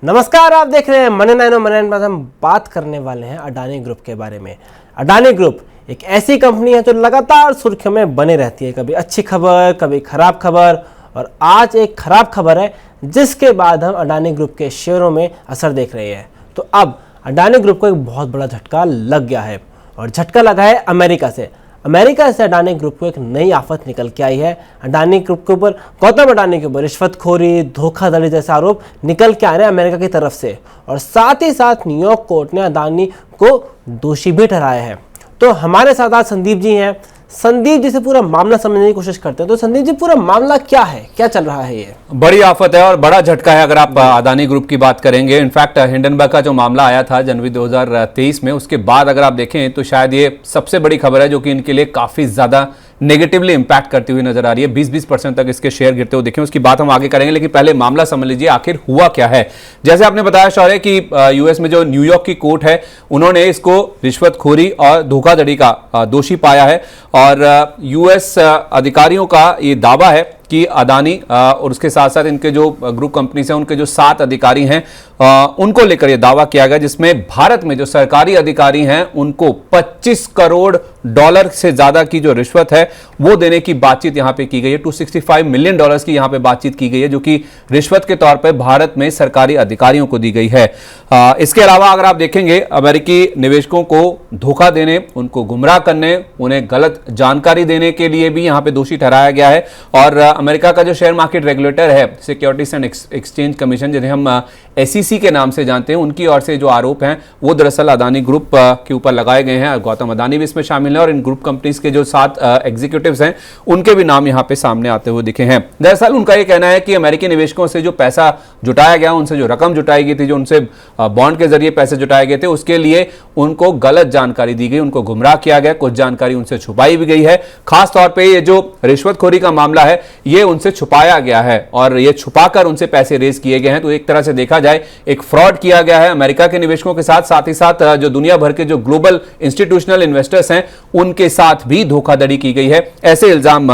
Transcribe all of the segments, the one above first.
नमस्कार, आप देख रहे हैं मनी 9 में हम बात करने वाले हैं अडानी ग्रुप के बारे में। अडानी ग्रुप एक ऐसी कंपनी है जो लगातार सुर्खियों में बनी रहती है, कभी अच्छी खबर कभी खराब खबर, और आज एक खराब खबर है जिसके बाद हम अडानी ग्रुप के शेयरों में असर देख रहे हैं। तो अब अडानी ग्रुप को एक बहुत बड़ा झटका लग गया है, और झटका लगा है अमेरिका से। अमेरिका से अडानी ग्रुप को एक नई आफत निकल के आई है। अडानी ग्रुप के ऊपर, गौतम अडानी के ऊपर रिश्वतखोरी, धोखाधड़ी जैसे आरोप निकल के आ रहे हैं अमेरिका की तरफ से, और साथ ही साथ न्यूयॉर्क कोर्ट ने अडानी को दोषी भी ठहराया है। तो हमारे साथ आज संदीप जी हैं। संदीप जी से पूरा मामला समझने की कोशिश करते हैं। तो संदीप जी, पूरा मामला क्या है, क्या चल रहा है? ये बड़ी आफत है और बड़ा झटका है अगर आप अडानी ग्रुप की बात करेंगे। इनफैक्ट हिंडनबर्ग का जो मामला आया था जनवरी 2023 में, उसके बाद अगर आप देखें तो शायद ये सबसे बड़ी खबर है जो कि इनके लिए काफी ज्यादा नेगेटिवली इंपैक्ट करती हुई नजर आ रही है। 20% तक इसके शेयर गिरते हुए देखें, उसकी बात हम आगे करेंगे, लेकिन पहले मामला समझ लीजिए आखिर हुआ क्या है। जैसे आपने बताया शौर्य कि यूएस में जो न्यूयॉर्क की कोर्ट है उन्होंने इसको रिश्वतखोरी और धोखाधड़ी का दोषी पाया है, और यूएस अधिकारियों का ये दावा है कि अडानी और उसके साथ साथ इनके जो ग्रुप कंपनीज हैं उनके जो 7 अधिकारी हैं उनको लेकर यह दावा किया गया, जिसमें भारत में जो सरकारी अधिकारी हैं उनको 25 करोड़ डॉलर से ज्यादा की जो रिश्वत है वो देने की बातचीत यहां पे की गई है। $265 मिलियन की यहां पे बातचीत की गई है, जो कि रिश्वत के तौर पे भारत में सरकारी अधिकारियों को दी गई है। इसके अलावा अगर आप देखेंगे, अमेरिकी निवेशकों को धोखा देने, उनको गुमराह करने, उन्हें गलत जानकारी देने के लिए भी यहां पे दोषी ठहराया गया है। और अमेरिका का जो शेयर मार्केट रेगुलेटर है, सिक्योरिटीज एंड एक्सचेंज कमीशन, जिन्हें हम SEC के नाम से जानते हैं, उनकी ओर से जो आरोप हैं वो दरअसल अडानी ग्रुप के ऊपर लगाए गए हैं। गौतम अडानी भी इसमें शामिल है, और इन ग्रुप कंपनीज के जो 7 एग्जीक्यूटिव्स हैं उनके भी नाम यहां पे सामने आते हुए दिखे हैं। दरअसल उनका यह कहना है कि अमेरिकी निवेशकों से जो पैसा जुटाया गया, उनसे जो रकम जुटाई गई थी, जो उनसे बॉन्ड के जरिए पैसे जुटाए गए थे, उसके लिए उनको गलत जानकारी दी गई, उनको गुमराह किया गया, कुछ जानकारी उनसे छुपाई भी गई है। खासतौर पर ये जो रिश्वतखोरी का मामला है ये उनसे छुपाया गया है, और ये छुपाकर उनसे पैसे रेज किए गए हैं। तो एक तरह से देखा जाए एक फ्रॉड किया गया है अमेरिका के निवेशकों के साथ, साथ ही साथ जो दुनिया भर के जो ग्लोबल इंस्टीट्यूशनल इन्वेस्टर्स हैं उनके साथ भी धोखाधड़ी की गई है। ऐसे इल्जाम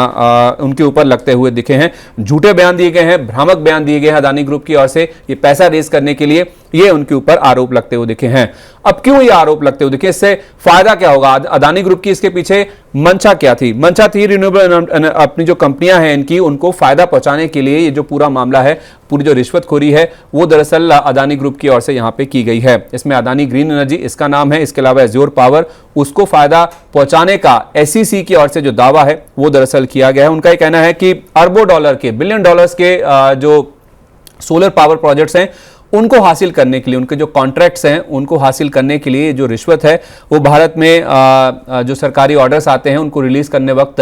उनके ऊपर लगते हुए दिखे हैं। झूठे बयान दिए गए हैं, भ्रामक बयान दिए गए हैं अडानी ग्रुप की ओर से ये पैसा रेज करने के लिए, ये उनके ऊपर आरोप लगते हुए दिखे हैं। अब क्यों ये आरोप लगते हुए दिखे, इससे फायदा क्या होगा? अडानी ग्रुप की इसके पीछे मंशा क्या थी? मंशा थी रिन्यूएबल अपनी जो कंपनियां हैं इनकी, उनको फायदा पहुंचाने के लिए ये जो पूरा मामला है, पूरी जो रिश्वतखोरी है वो दरअसल अडानी ग्रुप की ओर से यहां पे की गई है। इसमें अडानी ग्रीन एनर्जी इसका नाम है, इसके अलावा एज्योर पावर, उसको फायदा पहुंचाने का SEC की ओर से जो दावा है वो दरअसल किया गया है। उनका ये कहना है कि अरबों डॉलर के, बिलियन डॉलर्स के जो सोलर पावर प्रोजेक्ट्स हैं उनको हासिल करने के लिए, उनके जो कॉन्ट्रैक्ट्स हैं उनको हासिल करने के लिए जो रिश्वत है वो भारत में जो सरकारी ऑर्डर्स आते हैं उनको रिलीज करने वक्त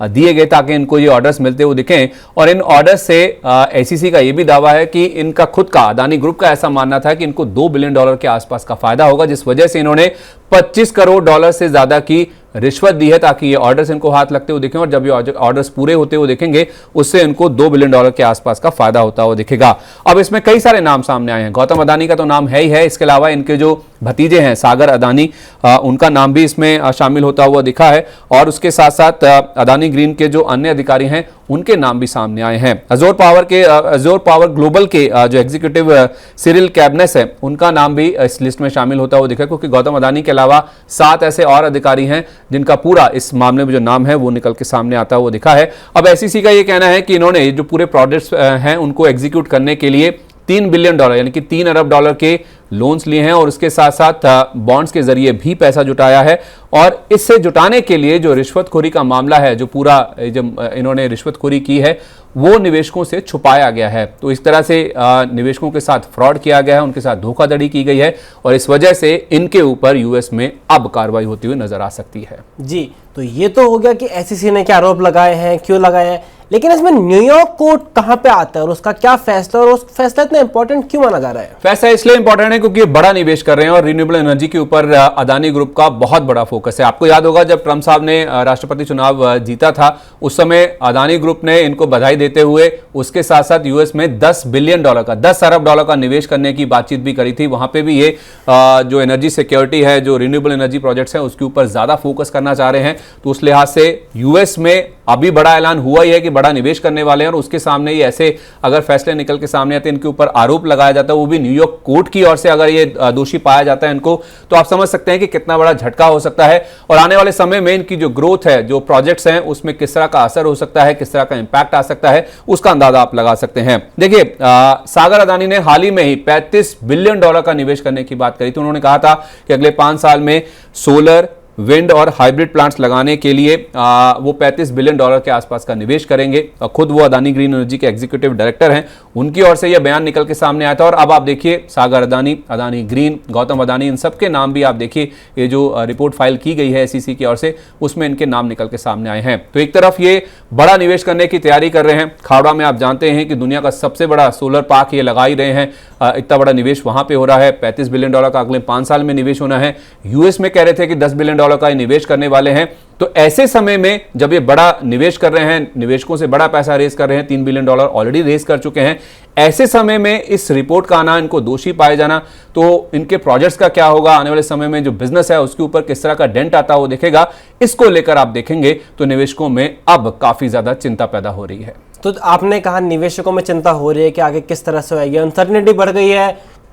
दिए गए, ताकि इनको ये ऑर्डर्स मिलते हुए दिखें। और इन ऑर्डर्स से SEC का ये भी दावा है कि इनका खुद का, अडानी ग्रुप का ऐसा मानना था कि इनको $2 बिलियन के आसपास का फायदा होगा, जिस वजह से इन्होंने $25 करोड़ से ज्यादा की रिश्वत दी है, ताकि ये ऑर्डर्स इनको हाथ लगते हुए दिखें, और जब ये ऑर्डर्स पूरे होते हुए दिखेंगे उससे इनको $2 बिलियन के आसपास का फायदा होता हुआ दिखेगा। अब इसमें कई सारे नाम सामने आए हैं। गौतम अडानी का तो नाम है ही है, इसके अलावा इनके जो भतीजे हैं सागर अडानी, उनका नाम भी इसमें शामिल होता हुआ दिखा है, और उसके साथ साथ अडानी ग्रीन के जो अन्य अधिकारी हैं उनके नाम भी सामने आए हैं। एज्योर पावर ग्लोबल के जो एग्जीक्यूटिव सिरिल कैबनेस है उनका नाम भी इस लिस्ट में शामिल होता हुआ दिखा, क्योंकि गौतम अडानी के अलावा 7 ऐसे और अधिकारी हैं जिनका पूरा इस मामले में जो नाम है वो निकल के सामने आता हुआ दिखा है। अब SEC का ये कहना है कि इन्होंने जो पूरे प्रोजेक्ट्स हैं उनको एग्जीक्यूट करने के लिए $3 बिलियन यानी कि $3 अरब के लोन्स लिए हैं, और उसके साथ साथ बॉन्ड्स के जरिए भी पैसा जुटाया है। और इससे जुटाने के लिए जो रिश्वतखोरी का मामला है, जो पूरा जब इन्होंने रिश्वतखोरी की है वो निवेशकों से छुपाया गया है। तो इस तरह से निवेशकों के साथ फ्रॉड किया गया है, उनके साथ धोखाधड़ी की गई है, और इस वजह से इनके ऊपर यूएस में अब कार्रवाई होती हुई नजर आ सकती है। जी, तो ये तो हो गया कि SEC ने क्या आरोप लगाए हैं, क्यों लगाए हैं, लेकिन इसमें न्यूयॉर्क कोर्ट कहां पे आता है और उसका क्या फैसला, और उस फैसला इतना इंपॉर्टेंट क्यों माना जा रहा है? फैसला इसलिए इंपॉर्टेंट है क्योंकि ये बड़ा निवेश कर रहे हैं, और रिन्यूएबल एनर्जी के ऊपर अडानी ग्रुप का बहुत बड़ा फोकस है। आपको याद होगा जब ट्रंप साहब ने राष्ट्रपति चुनाव जीता था, उस समय अडानी ग्रुप ने इनको बधाई देते हुए उसके साथ साथ यूएस में $10 बिलियन का, $10 अरब का निवेश करने की बातचीत भी करी थी। वहां पे भी ये जो एनर्जी सिक्योरिटी है, जो रिन्यूएबल एनर्जी प्रोजेक्ट्स हैं उसके ऊपर ज्यादा फोकस करना चाह रहे हैं। तो उस लिहाज से यूएस में अभी बड़ा ऐलान हुआ ही है कि बड़ा बड़ा निवेश करने वाले हैं और उसके सामने ये ऐसे अगर फैसले निकल के सामने आते हैं, इनके ऊपर आरोप लगाया जाता है, वो भी न्यूयॉर्क कोर्ट की ओर से, अगर ये दोषी पाया जाता है इनको, तो आप समझ सकते हैं कि कितना बड़ा झटका हो सकता है और आने वाले समय में इनकी जो ग्रोथ है, जो प्रोजेक्ट्स हैं, उसमें किस तरह का असर हो सकता है, किस तरह का इंपैक्ट आ सकता है, उसका अंदाजा आप लगा सकते हैं। देखिए, सागर अदानी ने हाल ही में ही $35 बिलियन का निवेश करने की बात करी थी। उन्होंने कहा था कि अगले 5 साल में सोलर, विंड और हाइब्रिड प्लांट्स लगाने के लिए वो $35 बिलियन के आसपास का निवेश करेंगे। खुद वो अदानी ग्रीन एनर्जी के एग्जीक्यूटिव डायरेक्टर हैं, उनकी ओर से यह बयान निकल के सामने आया था। और अब आप देखिए, सागर अदानी, अदानी ग्रीन, गौतम अदानी, इन सबके नाम भी आप देखिए, ये जो रिपोर्ट फाइल की गई है SEC की ओर से, उसमें इनके नाम निकल के सामने आए हैं। तो एक तरफ ये बड़ा निवेश करने की तैयारी कर रहे हैं। खावड़ा में आप जानते हैं कि दुनिया का सबसे बड़ा सोलर पार्क ये लगा ही रहे हैं, इतना बड़ा निवेश वहां पे हो रहा है। $35 बिलियन का अगले 5 साल में निवेश होना है। यूएस में कह रहे थे कि $10 बिलियन का निवेश करने वाले हैं। तो ऐसे समय में जब ये बड़ा निवेश कर रहे हैं, निवेशकों से बड़ा पैसा रेज कर रहे हैं, $3 बिलियन ऑलरेडी रेज कर चुके हैं, ऐसे समय में इस रिपोर्ट का आना, इनको दोषी पाए जाना, तो इनके प्रोजेक्ट्स का क्या होगा, आने वाले समय में जो बिजनेस है उसके ऊपर किस तरह का डेंट आता है वो दिखेगा। इसको लेकर आप देखेंगे तो निवेशकों में अब काफी ज्यादा चिंता पैदा हो रही है। तो आपने कहा निवेशकों में चिंता हो रही है कि आगे किस तरह से होगी, अनसर्टेनिटी बढ़ गई है,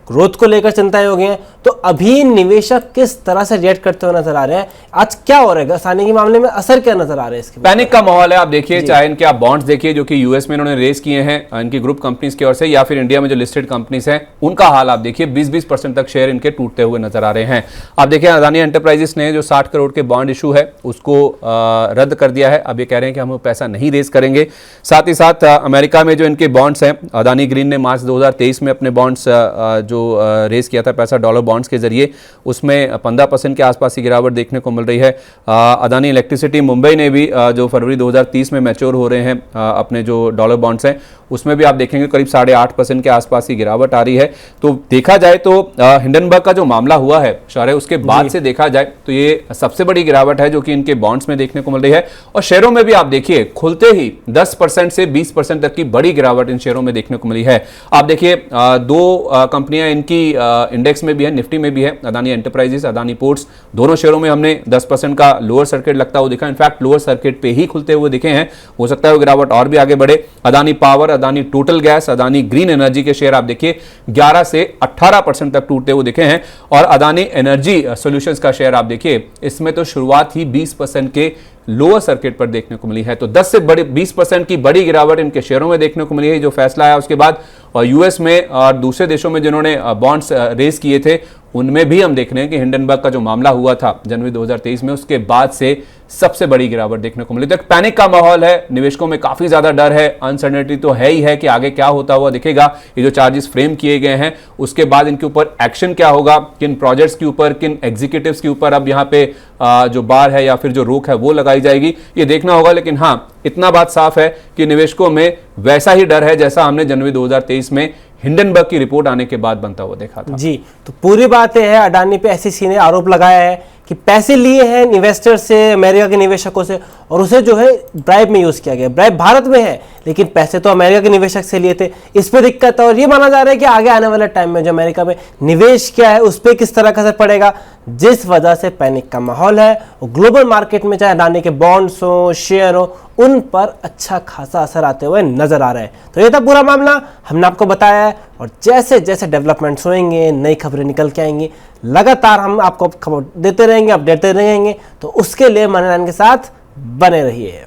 ग्रोथ को लेकर चिंताएं हो गई हैं। तो अभी निवेशक किस तरह से रिएक्ट करते हुए नजर आ रहे हैं? आज क्या हो रहा है अदानी के मामले में, असर क्या नजर आ रहा है इसके? पैनिक का माहौल है। आप देखिए, चाहे इनके आप बॉन्ड्स देखिए जो कि यूएस में इन्होंने रेस किए हैं इनकी ग्रुप कंपनीज की ओर से, या फिर इंडिया में जो लिस्टेड कंपनीज हैं, उनका हाल आप देखिए, 20-20% तक शेयर इनके टूटते हुए नजर आ रहे हैं। आप देखिए, अदानी एंटरप्राइजेस ने जो 60 करोड़ के बॉन्ड इशू है उसको रद्द कर दिया है। अब ये कह रहे हैं कि हम पैसा नहीं रेस करेंगे। साथ ही साथ अमेरिका में जो इनके बॉन्ड्स हैं, अदानी ग्रीन ने मार्च 2023 में अपने बॉन्ड्स जो रेस किया था पैसा डॉलर बॉन्ड्स के जरिए, उसमें 15% के आसपास की गिरावट देखने को मिल रही है। अदानी इलेक्ट्रिसिटी मुंबई ने भी जो फरवरी 2030 में मैच्योर हो रहे हैं अपने जो डॉलर बॉन्ड्स हैं, उसमें भी आप देखेंगे करीब 8.5% के आसपास की गिरावट आ रही है। तो देखा जाए तो हिंडनबर्ग का जो मामला हुआ है शौर्य, उसके बाद से देखा जाए तो ये सबसे बड़ी गिरावट है जो कि इनके बॉन्ड्स में देखने को मिल रही है। और शेयरों में भी आप देखिए, खुलते ही 10% से 20% तक की बड़ी गिरावट इन शेयरों में देखने को मिली है। आप देखिए, 2 कंपनियां इनकी इंडेक्स में भी है, निफ्टी में भी है, अदानी एंटरप्राइजेस, अदानी पोर्ट्स, दोनों शेयरों में हमने 10% का लोअर सर्किट लगता हुआ दिखा। इनफैक्ट लोअर सर्किट पे ही खुलते हुए दिखे हैं। हो सकता है वो गिरावट और भी आगे बढ़े। Adani power, Adani total gas, Adani green energy के शेयर आप देखिए 11 से 18% तक टूटते हुए दिखे हैं। और अदानी एनर्जी सॉल्यूशंस का शेयर आप देखिए, इसमें तो शुरुआत ही 20% के लोअर सर्किट पर देखने को मिली है। तो 10 से 20% की बड़ी गिरावट इनके शेयरों में देखने को मिली है जो फैसला आया उसके बाद। और यूएस में और दूसरे देशों में जिन्होंने बॉन्ड्स रेज किए थे, उनमें भी हम देख रहे हैं कि हिंडनबर्ग का जो मामला हुआ था जनवरी 2023 में, उसके बाद से सबसे बड़ी गिरावट देखने को मिली। तो एक पैनिक का माहौल है, निवेशकों में काफी ज्यादा डर है, अनसर्टेनिटी तो है ही है कि आगे क्या होता हुआ दिखेगा। ये जो चार्जेस फ्रेम किए गए हैं उसके बाद इनके ऊपर एक्शन क्या होगा, किन प्रोजेक्ट्स के ऊपर, किन एग्जीक्यूटिव्स के ऊपर अब यहाँ पे जो बार है या फिर जो रोक है वो लगाई जाएगी, ये देखना होगा। लेकिन हाँ, इतना बात साफ है कि निवेशकों में वैसा ही डर है जैसा हमने जनवरी 2023 में हिंडनबर्ग की रिपोर्ट आने के बाद बनता हुआ देखा था। जी, तो पूरी बात यह है, अडानी पे SEC ने आरोप लगाया है कि पैसे लिए हैं इन्वेस्टर से, अमेरिका के निवेशकों से, और उसे जो है ब्राइब में यूज किया गया। ब्राइब भारत में है लेकिन पैसे तो अमेरिका के निवेशक से लिए थे, इस पर दिक्कत है। और ये माना जा रहा है कि आगे आने वाले टाइम में जो अमेरिका में निवेश किया है उस पर किस तरह का असर पड़ेगा, जिस वजह से पैनिक का माहौल है। और ग्लोबल मार्केट में चाहे अडानी के बॉन्ड्स हो, शेयर हो, उन पर अच्छा खासा असर आते हुए नजर आ रहा है। तो ये था पूरा मामला, हमने आपको बताया है। और जैसे जैसे डेवलपमेंट्स होंगे, नई खबरें निकल के आएंगी, लगातार हम आपको खबर देते रहेंगे, अपडेट देते रहेंगे। तो उसके लिए मनी लाइन के साथ बने रहिए।